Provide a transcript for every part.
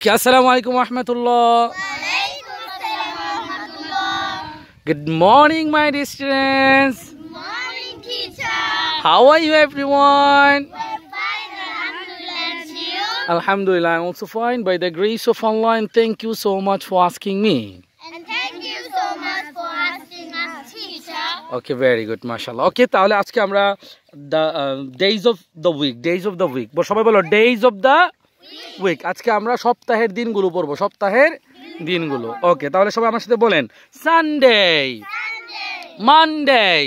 Okay, assalamu alaikum wa rahmatullah. Good morning, my dear students. Good morning, teacher. How are you, everyone? We're fine, alhamdulillah. And you? Alhamdulillah, I'm also fine by the grace of Allah, and thank you so much for asking me. And thank you so much for asking us, teacher. Okay, very good, mashallah. Okay, তাহলে আজকে আমরা the days of the week, সবাই বলো days of the week. আজকে আমরা সপ্তাহের দিনগুলো পড়বো, সপ্তাহের দিনগুলো। ওকে, তাহলে সবাই আমার সাথে বলেন Sunday, Monday,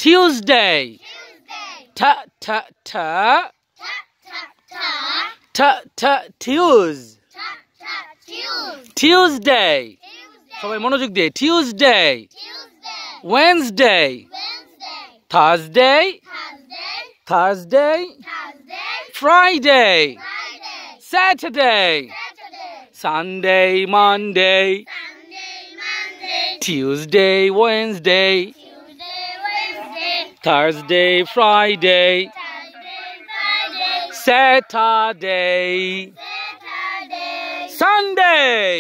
Tuesday, ta ta ta, Tuesday. সবাই মনোযোগ দিয়ে Tuesday, Wednesday, Thursday, Friday, Saturday, Sunday, Monday, Tuesday, Wednesday, Thursday, Friday, Saturday, Sunday,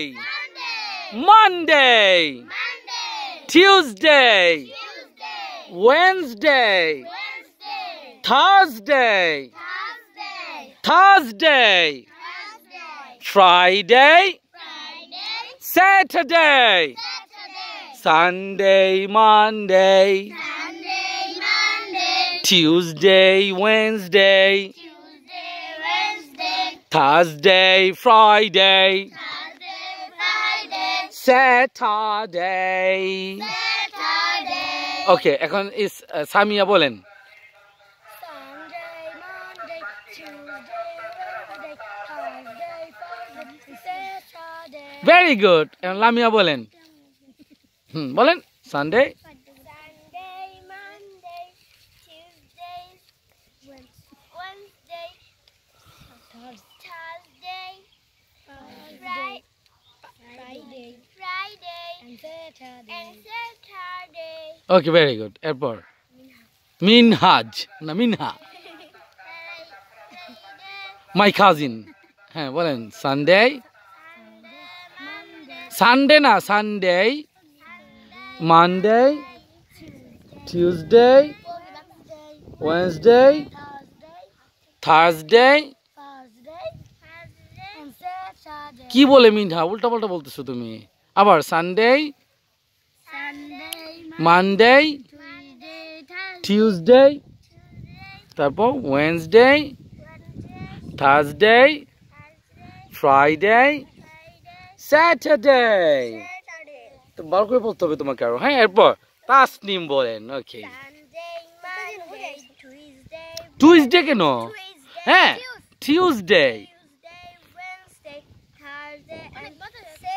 Monday, Tuesday, Wednesday, Thursday, Friday, Saturday, Sunday, Monday, Tuesday, Wednesday, Thursday, Friday, Saturday. Okay, এখন is Samia বলেন very good. এখন লামিয়া বলেন বলেন Sunday, Monday, Tuesday, Wednesday, Thursday, Friday, and Saturday. okay, very good. এরপর মিনহাজ না মিনহা my cousin. হ্যাঁ বলেন Sunday, Sunday না Sunday, Monday, Tuesday, Wednesday, Thursday. কি বলে মিনহা উল্টা পাল্টা বলতেছো তুমি আবার Sunday, Monday, Tuesday, তারপর Wednesday, Thursday, Friday, Saturday. তো ভালো করে বলতে হবে তোমাকে আরো হ্যাঁ এরপর তাসনিম বলেন ওকে Tuesday কেন হ্যাঁ Tuesday,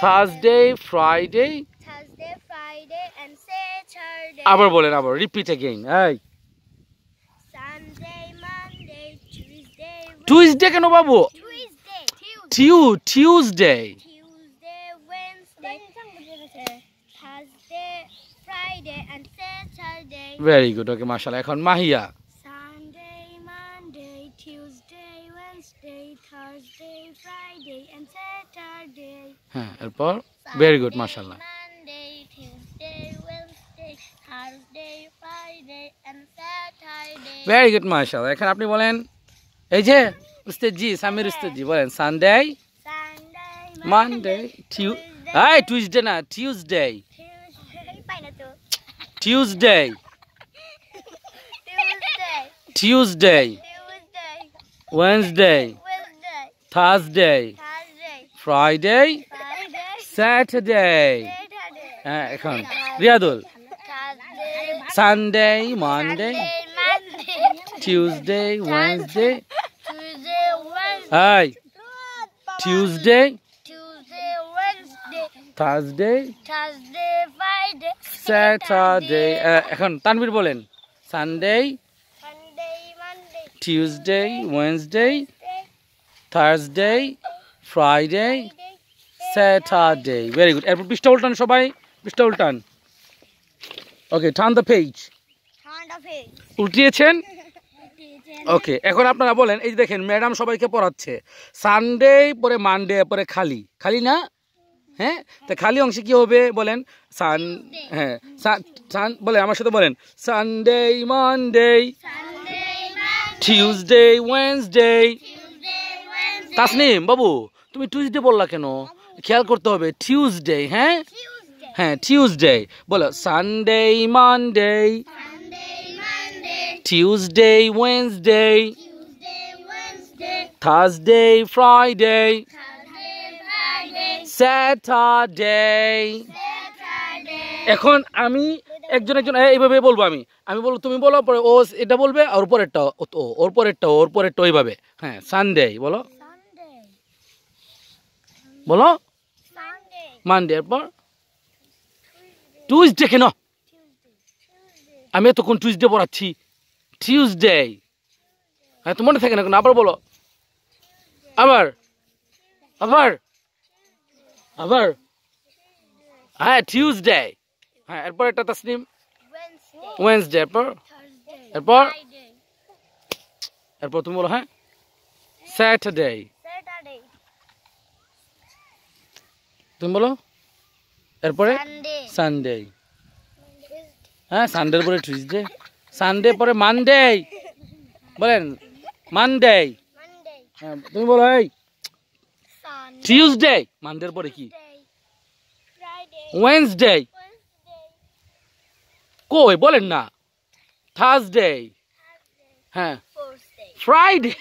Thursday, Friday, and Saturday. আবার বলেন আবার repeat again এই Sunday, Monday, Tuesday কেন বাবু Tuesday, Wednesday, Thursday, Friday, and Saturday. very good. Okay, mashallah. এখন Mahiya Sunday, Monday, Tuesday, Wednesday, Thursday, Friday, and Saturday. হ্যাঁ এরপর very good, mashallah. Monday, Tuesday, Wednesday, Thursday, Friday, and Saturday. very good, mashallah. এখন আপনি বলেন এই যে উস্তাদ জি সামির উস্তাদ জি বলেন Sunday, Monday, Tuesday না Tuesday, Tuesday, Wednesday, Thursday, Friday, Saturday. হ্যাঁ এখন Riadul Sunday, Monday, Tuesday, Wednesday, Tuesday, Thursday, Friday, Saturday. এখন তানভীর বলেন Sunday, Monday, Tuesday, Wednesday, Thursday, Friday, Saturday. very good. এরপর পৃষ্ঠা উল্টান সবাই পৃষ্ঠা উল্টান Okay, turn the page. Turn the page. উল্টিয়েছেন ওকে, এখন আপনারা বলেন, এই যে দেখেন ম্যাডাম সবাইকে পড়াচ্ছে, সানডে পরে মানডে পরে খালি খালি না, হ্যাঁ, তো খালি অংশে কি হবে বলেন? সান, হ্যাঁ, বলে আমার সাথে বলেন, Sunday Monday Tuesday Wednesday. Tasnim বাবু, তুমি টিউসডে বললা কেন? খেয়াল করতে হবে, টিউসডে, হ্যাঁ হ্যাঁ টিউসডে। বলো Sunday Monday Tuesday Wednesday Thursday Friday Saturday. এখন আমি একজন একজন এইভাবে বলবো, আমি বলবো, তুমি বলো, পরে ও এটা বলবে, আর ওর পরেরটা ওর পরেরটা ওর পরেরটা ওইভাবে। হ্যাঁ, সানডে বলো, বলো মানডে, এরপর টিউসডে। কেন আমি এতক্ষণ টিউসডে পড়াচ্ছি? টিউসডে, হ্যাঁ, তো মনে থাকে না কেন? আবার বলো, আবার আবার আবার, হ্যাঁ টিউসডে, হ্যাঁ, এরপর এটা তাসনিম ওয়েডনেসডে, এরপর এরপর এরপর তুমি বলো, হ্যাঁ স্যাটারডে, তুমি বলো, এরপরে সানডে, হ্যাঁ সানডের পরে টিউসডে, সানডে পরে মানডে, বলেন মানডে, হ্যাঁ তুমি বলো, এই টিউসডে, মানডের পরে কি? ওয়েডনেসডে, কই বলেন না? থার্সডে, হ্যাঁ ফ্রাইডে,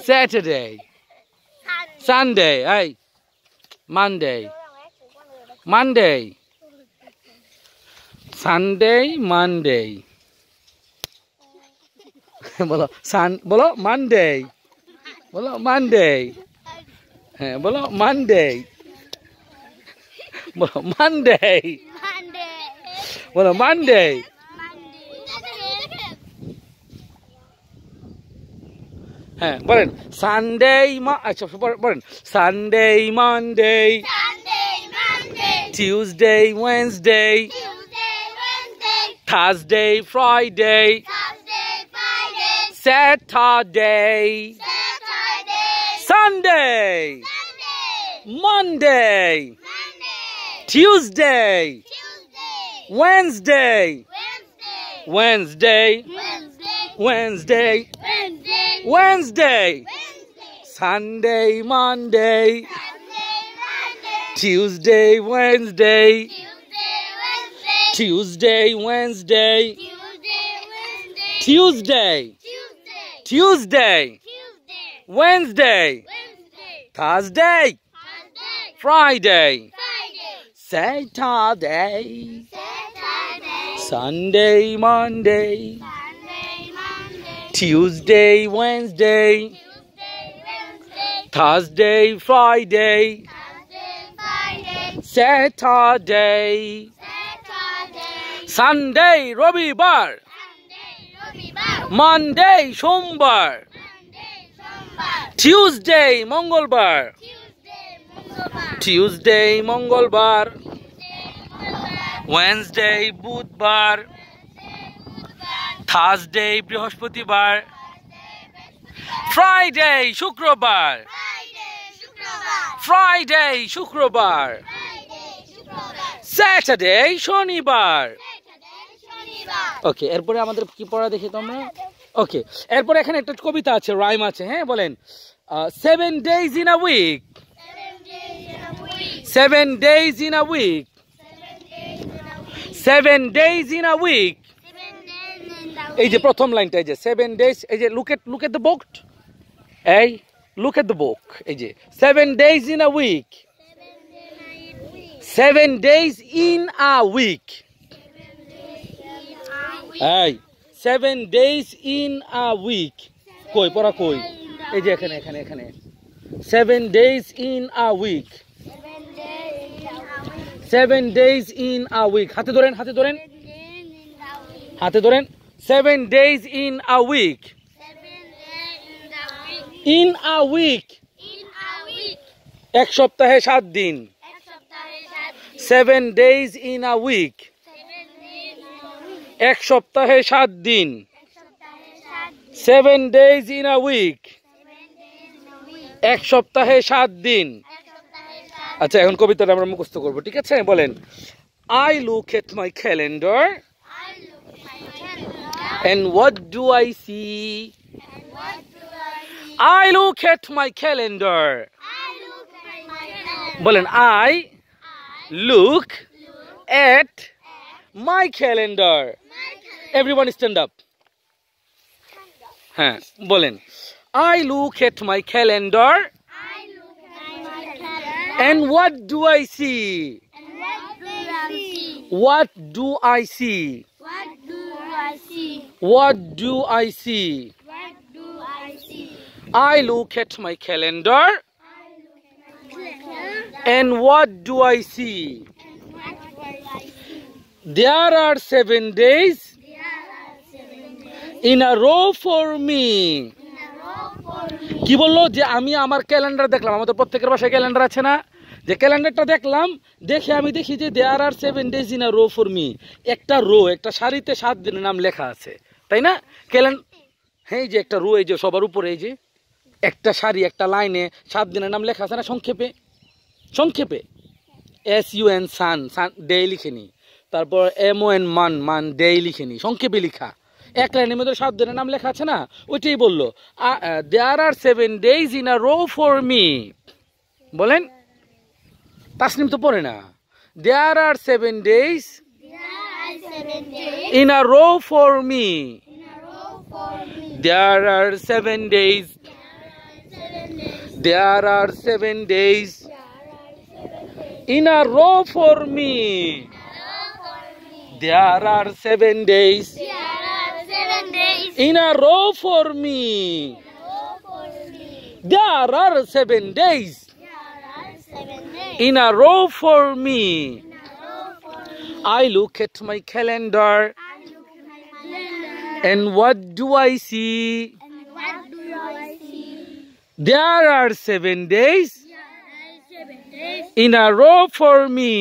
স্যাটারডে, সানডে, এই মানডে, মানডে, সানডে মানডে, বলো বলো মানডে, বলো মানডে, হ্যাঁ বলো মানডে, বলো মানডে, বলো মানডে, হ্যাঁ বলেন সানডে, আচ্ছা বলেন Sunday Monday Tuesday Wednesday Thursday Friday Saturday Sunday Monday Tuesday Wednesday, Wednesday, Wednesday, Wednesday, Sunday, Monday, Tuesday, Wednesday, Tuesday, Wednesday, Tuesday, Tuesday, Wednesday, Thursday, Friday, Saturday, Sunday, Monday, Tuesday, Wednesday, Thursday, Friday, Saturday, Sunday, রবিবার, Monday, সোমবার, Tuesday, মঙ্গলবার, Tuesday, মঙ্গলবার, Wednesday, বুধবার, Thursday, বৃহস্পতিবার, Friday, শুক্রবার, Friday, শুক্রবার, Saturday, শনিবার। ওকে, এরপরে আমাদের কি পড়া দেখি তোমরা? ওকে, এরপরে এখানে একটা কবিতা আছে, রাইম আছে, হ্যাঁ বলেন 7 days in a week, 7 days in a week, 7 days in a week। এই যে প্রথম লাইনটা, এই যে 7 days, এই যে look at the book, এই look at the book, এই যে 7 days in a week, 7 days in a week, এই 7 days in a week, কই পড়া কই? এই যে এখানে এখানে এখানে 7 days in a week, 7 days in a week, হাতে ধরেন, হাতে ধরেন, হাতে ধরেন, 7 days in a week, in a week, এক সপ্তাহে 7 দিন, 7 days in a week, এক সপ্তাহে 7 দিন, 7 days in a week. এক সপ্তাহে 7 দিন। আচ্ছা এখন কবিতাটা আমরা মুখস্থ করব, ঠিক আছে? বলেন, I look at my calendar and what do I see? I look at my calendar. বলেন, I look at my calendar. Everyone stand up. হ্যাঁ বলেন, I look at my calendar and what do I see? What do I see? What do I see? I look at my calendar and what do I see? There are 7 days in a row for me. কি বললো যে আমি আমার calendar দেখলাম, আমাদের প্রত্যেকের বাসায় calendar আছে না, যে ক্যালেন্ডারটা দেখলাম, দেখে আমি দেখি যে there are 7 days in a row for me. একটা রো, একটা সারিতে 7 দিনের নাম লেখা আছে, তাই না? হ্যাঁ, যে একটা রো, এই যে সবার উপরে এই যে একটা সারি, একটা লাইনে 7 দিনের নাম লেখা আছে না? সংক্ষেপে SUN সান, ডে লিখে নি, তারপর MON মান ডে লিখে নি, সংক্ষেপে লিখা। এক লাইনের মধ্যে 7 দিনের নাম লেখা আছে না, ওইটাই বললো there are 7 days in a row for me. বলেন, তাসনিম তো পড়ে না। There are 7 days in a row for me. There are 7 days. There are 7 days in a row for me. There are 7 days in a row for me. There are 7 days in a row for me. I look at my calendar and what do I see? There are 7 days in a row for me.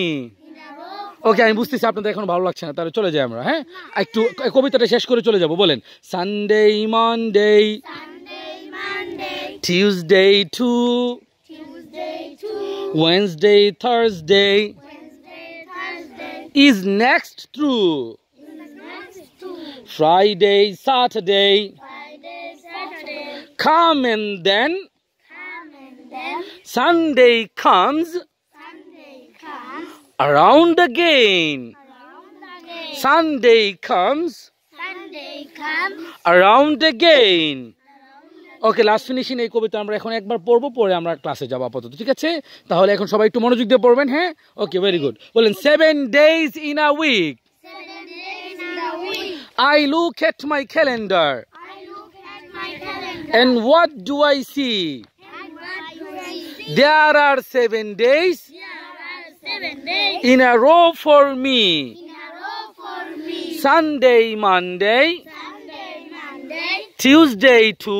ওকে, আমি বুঝতেছি আপনাদের এখন ভালো লাগছে না, তাহলে চলে যাই আমরা। হ্যাঁ, একটু কবিতাটা শেষ করে চলে যাব। বলেন, Sunday Monday Tuesday to Wednesday Thursday is next through Friday Saturday come and then Sunday comes around again. Sunday comes around again. Okay, last finishing এই কবিতা আমরা এখন একবার পড়বো, পরে আমরা ক্লাসে যাবো আপাতত, ঠিক আছে? তাহলে এখন সবাই একটু মনোযোগ দিয়ে পড়বেন। হ্যাঁ, ওকে, ভেরি গুড। বলেন, 7 days in a week. I look at my calendar and what do I see? There are 7 days in a row for me. Sunday, Monday, Tuesday to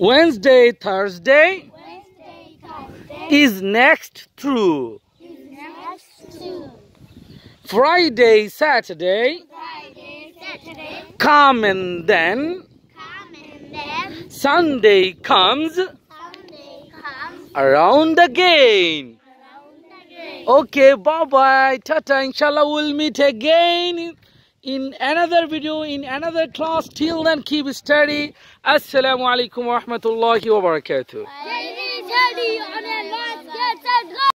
Wednesday, Thursday is next through Friday, Saturday come and then Sunday comes around again. Okay, bye-bye. Tata. Inshallah, we'll meet again in another video, in another class. Till then, keep study. Assalamu alaikum wa rahmatullahi wa barakatuh.